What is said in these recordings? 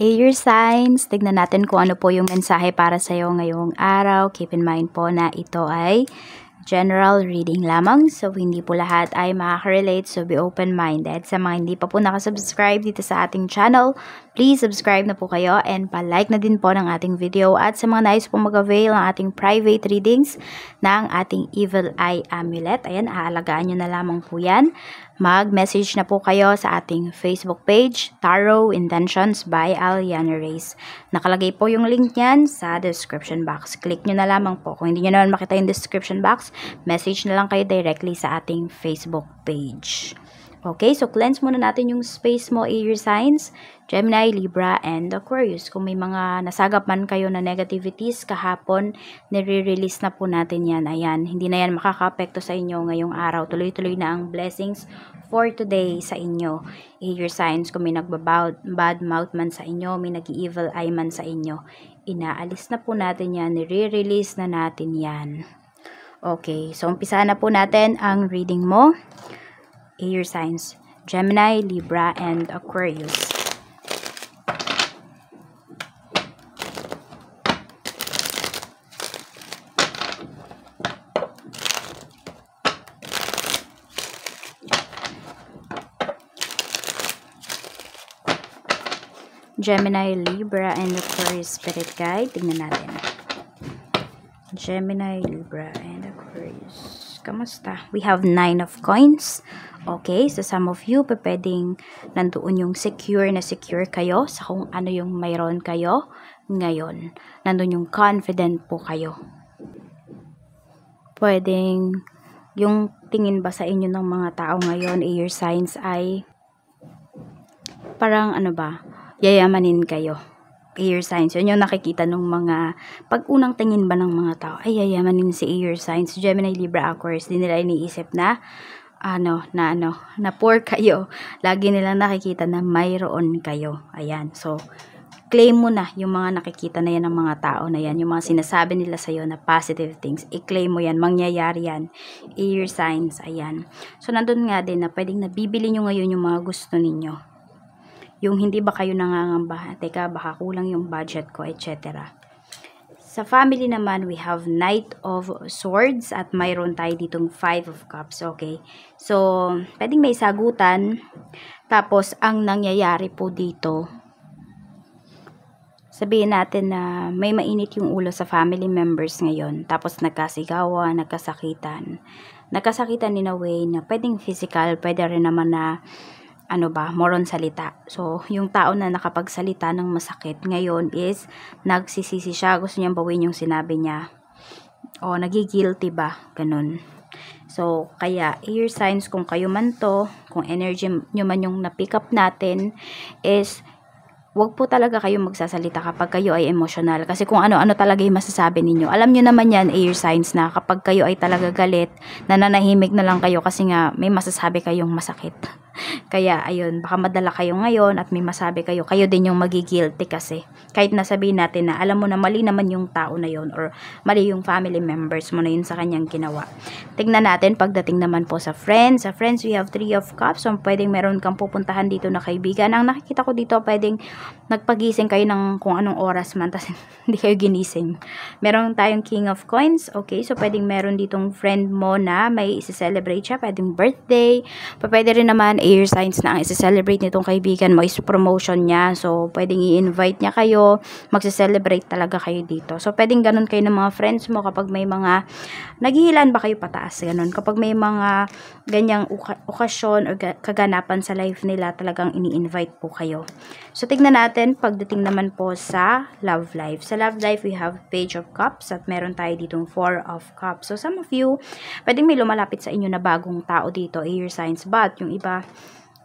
Air signs, tignan natin kung ano po yung mensahe para sa'yo ngayong araw. Keep in mind po na ito ay general reading lamang. So, hindi po lahat ay makaka-relate. So, be open-minded. Sa mga hindi pa po nakasubscribe dito sa ating channel, please subscribe na po kayo and pa-like na din po ng ating video. At sa mga nais po mag-avail ng ating private readings ng ating Evil Eye Amulet, ayan, aalagaan nyo na lamang po yan. Mag-message na po kayo sa ating Facebook page, Tarot Intentions by Aliana Reyes. Nakalagay po yung link niyan sa description box. Click nyo na lamang po. Kung hindi nyo naman makita yung description box, message na lang kayo directly sa ating Facebook page. Okay, so cleanse muna natin yung space mo, air signs, Gemini, Libra, and Aquarius. Kung may mga nasagap man kayo na negativities kahapon, nire-release na po natin yan. Ayan, hindi na yan makaka-apekto sa inyo ngayong araw. Tuloy-tuloy na ang blessings for today sa inyo. Air signs, kung may nagbabad mouth man sa inyo, may nag-evil eye man sa inyo, inaalis na po natin yan, nire-release na natin yan. Okay, so umpisa na po natin ang reading mo. Air signs, Gemini, Libra, and Aquarius. Gemini, Libra, and Aquarius Spirit Guide. Tingnan natin. Gemini, Libra, and Aquarius. Kamusta? We have 9 of coins. Okay, so some of you, pwedeng nandoon yung secure na secure kayo sa kung ano yung mayroon kayo ngayon. Nandoon yung confident po kayo. Pwedeng yung tingin ba sa inyo ng mga tao ngayon, air signs, ay parang ano ba, yayamanin kayo. Air signs, yun yung nakikita ng mga, pag unang tingin ba ng mga tao, ay yayamanin si air signs, Gemini, Libra, Aquarius, di nila iniisip na na poor kayo. Lagi nilang nakikita na mayroon kayo. Ayan. So, claim mo na yung mga nakikita na yan ng mga tao na yan. Yung mga sinasabi nila sa'yo na positive things. I-claim mo yan. Mangyayari yan. Air signs. Ayan. So, nandun nga din na pwedeng nabibili nyo ngayon yung mga gusto ninyo. Yung hindi ba kayo nangangamba, teka, baka kulang yung budget ko, etc. Sa family naman, we have Knight of Swords at mayroon tayo ditong 5 of Cups. Okay. So, pwedeng may sagutan. Tapos, ang nangyayari po dito, sabihin natin na may mainit yung ulo sa family members ngayon. Tapos, nagkasigawan, nagkasakitan. Nagkasakitan in a way na pwedeng physical, pwede rin naman na more on salita. So, yung tao na nakapagsalita ng masakit ngayon is nagsisisi siya. Gusto niyang bawin yung sinabi niya. O, nagigilty ba? Ganun. So, kaya, air signs, kung kayo man to, kung energy nyo man yung na-pick up natin, is wag po talaga kayo magsasalita kapag kayo ay emotional. Kasi kung ano-ano talaga yung masasabi ninyo. Alam nyo naman yan, air signs, na kapag kayo ay talaga galit, nananahimik na lang kayo kasi nga may masasabi kayong masakit. Kaya, ayun, baka madala kayo ngayon at may masabi kayo, kayo din yung magigilty kasi. Kahit nasabihin natin na alam mo na mali naman yung tao na yun or mali yung family members mo na yun sa kanyang ginawa. Tignan natin pagdating naman po sa friends. Sa friends, we have 3 of Cups. So, pwedeng meron kang pupuntahan dito na kaibigan. Ang nakikita ko dito, pwedeng nagpagising kayo ng kung anong oras man, tapos hindi kayo ginising. Meron tayong King of Coins. Okay, so pwedeng meron ditong friend mo na may isi-celebrate siya. Pwedeng birthday. Pwede rin naman air signs na ang isi-celebrate nitong kaibigan mo is promotion niya. So, pwedeng i-invite niya kayo. Magsi-celebrate talaga kayo dito. So, pwedeng ganun kayo ng mga friends mo kapag may mga naghihilan ba kayo pataas. Ganun. Kapag may mga ganyang okasyon o kaganapan sa life nila, talagang ini-invite po kayo. So, tignan natin pagdating naman po sa love life. Sa love life, we have Page of Cups at meron tayo ditong 4 of Cups. So, some of you, pwedeng may lumalapit sa inyo na bagong tao dito, air signs, but yung iba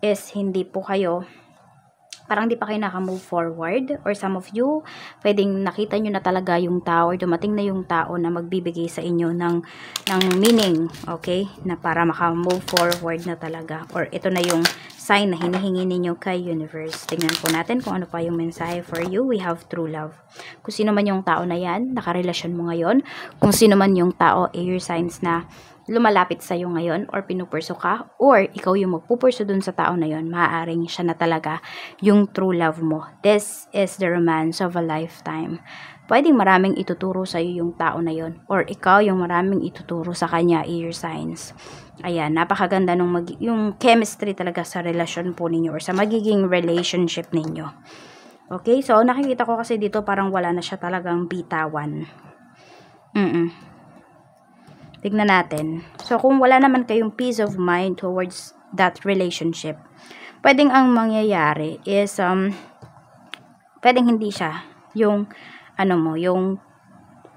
is hindi po kayo, parang di pa kayo naka-move forward, or some of you, pwedeng nakita nyo na talaga yung tao, or dumating na yung tao na magbibigay sa inyo ng meaning, okay, na para maka-move forward na talaga, or ito na yung sign na hinihingi ninyo kay universe. Tingnan po natin kung ano pa yung mensahe for you. We have true love. Kung sino man yung tao na yan, nakarelasyon mo ngayon, kung sino man yung tao, air signs, na lumalapit sa iyo ngayon or pinupurso ka or ikaw yung magpupurso dun sa tao na yon, maaaring siya na talaga yung true love mo. This is the romance of a lifetime. Pwedeng maraming ituturo sa iyo yung tao na yon or ikaw yung maraming ituturo sa kanya, air signs. Ayan, napakaganda nung yung chemistry talaga sa relasyon po ninyo or sa magiging relationship ninyo. Okay, so nakikita ko kasi dito parang wala na siya talagang bitawan. Tignan natin. So, kung wala naman kayong peace of mind towards that relationship, pwedeng ang mangyayari is, pwedeng hindi siya yung, yung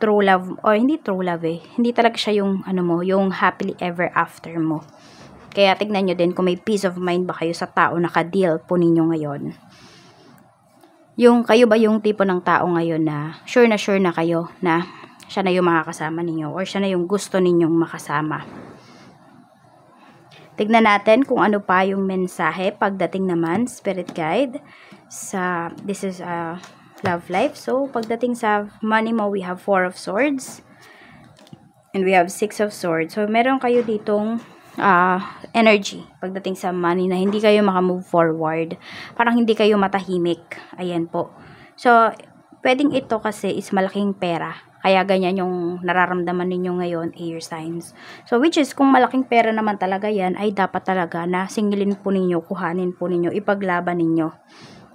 true love, or hindi true love hindi talaga siya yung, yung happily ever after mo. Kaya tignan nyo din kung may peace of mind ba kayo sa tao na ka-deal po ninyo ngayon. Yung kayo ba yung tipo ng tao ngayon na sure na kayo na siya na yung makakasama ninyo or siya na yung gusto ninyong makasama. Tignan natin kung ano pa yung mensahe pagdating naman, Spirit Guide, sa this is a love life. So, pagdating sa money mo, we have 4 of Swords and we have 6 of Swords. So, meron kayo ditong energy pagdating sa money na hindi kayo makamove forward. Parang hindi kayo matahimik. Ayan po. So, pwedeng ito kasi is malaking pera. Kaya ganyan yung nararamdaman ninyo ngayon, air signs. So, which is, kung malaking pera naman talaga yan, ay dapat talaga na singilin po ninyo, kuhanin po ninyo, ipaglaban ninyo.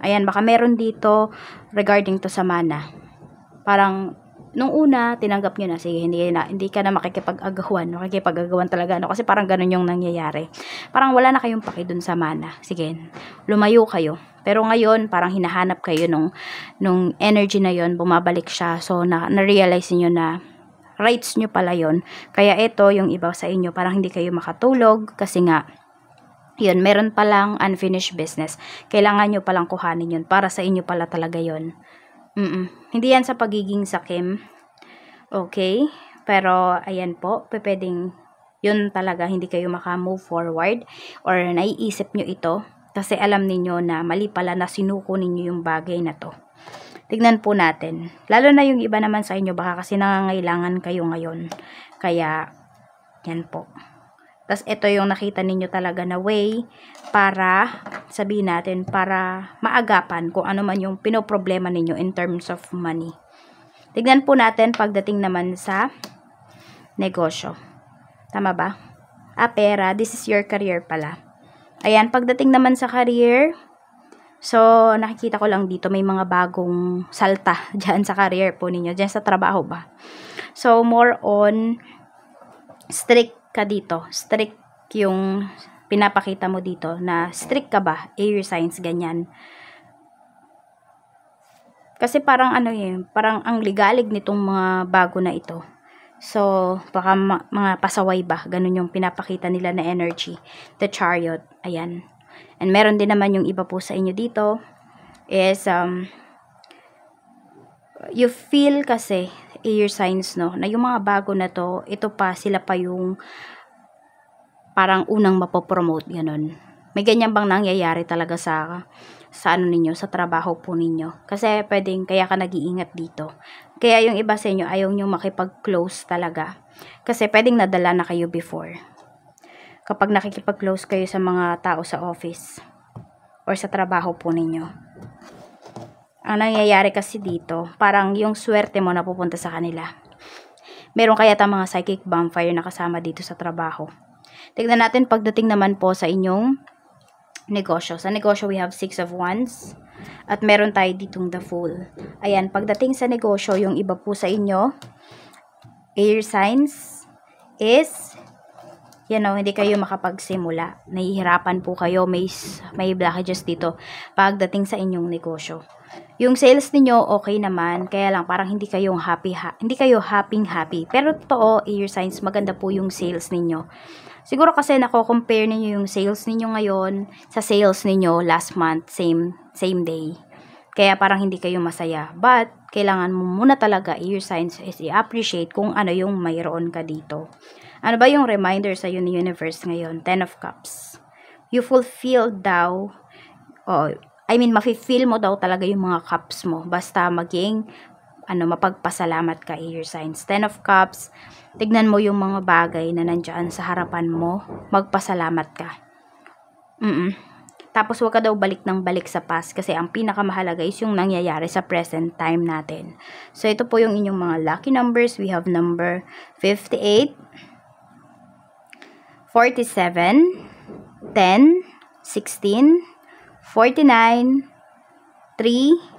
Ayan, baka meron dito regarding to sa mana. Parang, nung una, tinanggap nyo na, sige, hindi ka na makikipag-agawan talaga, kasi parang ganun yung nangyayari. Parang wala na kayong paki dun sa mana. Sige, lumayo kayo. Pero ngayon, parang hinahanap kayo nung energy na yon, bumabalik siya. So, na-realize niyo na rights nyo pala yon. Kaya ito, yung iba sa inyo, parang hindi kayo makatulog kasi nga, yun, meron palang unfinished business. Kailangan nyo palang kuhanin yun. Para sa inyo pala talaga yun. Hindi yan sa pagiging sakim. Okay? Pero, ayan po, pwedeng yun talaga, hindi kayo maka-move forward or naiisip nyo ito. Kasi alam ninyo na mali pala na sinuko ninyo yung bagay na to. Tignan po natin. Lalo na yung iba naman sa inyo, baka kasi nangangailangan kayo ngayon. Kaya, yan po. Tapos ito yung nakita ninyo talaga na way para, sabihin natin, para maagapan kung ano man yung pinoproblema ninyo in terms of money. Tignan po natin pagdating naman sa negosyo. Tama ba? Pera. This is your career pala. Ayan, pagdating naman sa career, so, nakikita ko lang dito, may mga bagong salta dyan sa career po ninyo, dyan sa trabaho ba. So, more on, strict ka dito. Strict yung pinapakita mo dito, na strict ka ba, air signs, ganyan. Kasi parang parang ang ligalig nitong mga bago na ito. So, baka mga pasaway ba? Ganun yung pinapakita nila na energy. The Chariot. Ayan. And meron din naman yung iba po sa inyo dito is, you feel kasi, air signs, no, na yung mga bago na to, ito pa, sila pa yung parang unang mapopromote, ganun. May ganyan bang nangyayari talaga sa ano ninyo, sa trabaho po ninyo? Kasi pwedeng, kaya ka nag-iingat dito. Kaya yung iba sa inyo, ayaw nyo makipag-close talaga. Kasi pwedeng nadala na kayo before. Kapag nakikipag-close kayo sa mga tao sa office or sa trabaho po ninyo. Ang nangyayari kasi dito, parang yung swerte mo napupunta sa kanila. Meron kaya tayong mga psychic vampire na kasama dito sa trabaho. Tignan natin pagdating naman po sa inyong negosyo. Sa negosyo, we have 6 of Wands. At meron tayo ditong the Fool. Ayan, pagdating sa negosyo, yung iba po sa inyo, air signs, is, hindi kayo makapagsimula. Nahihirapan po kayo, may blockages dito pagdating sa inyong negosyo. Yung sales niyo okay naman, kaya lang parang hindi kayo happy. Pero totoo, air signs, maganda po yung sales ninyo. Siguro kasi nako-compare niyo yung sales niyo ngayon sa sales niyo last month, same day. Kaya parang hindi kayo masaya. But, kailangan mo muna talaga, air signs, is i-appreciate kung ano yung mayroon ka dito. Ano ba yung reminder sa ni universe ngayon? 10 of Cups. You fulfill daw, mafe-feel mo daw talaga yung mga cups mo. Basta maging mapagpasalamat ka, air signs. 10 of Cups, tignan mo yung mga bagay na nandiyan sa harapan mo, magpasalamat ka. Tapos huwag ka daw balik ng balik sa past kasi ang pinakamahalaga is yung nangyayari sa present time natin. So ito po yung inyong mga lucky numbers. We have number 58, 47, 10, 16, 49, 3,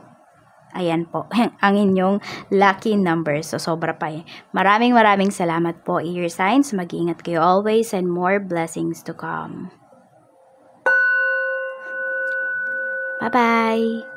ayan po, ang inyong lucky numbers. So, sobra pa eh. Maraming salamat po, air signs. Mag-iingat kayo always and more blessings to come. Bye-bye!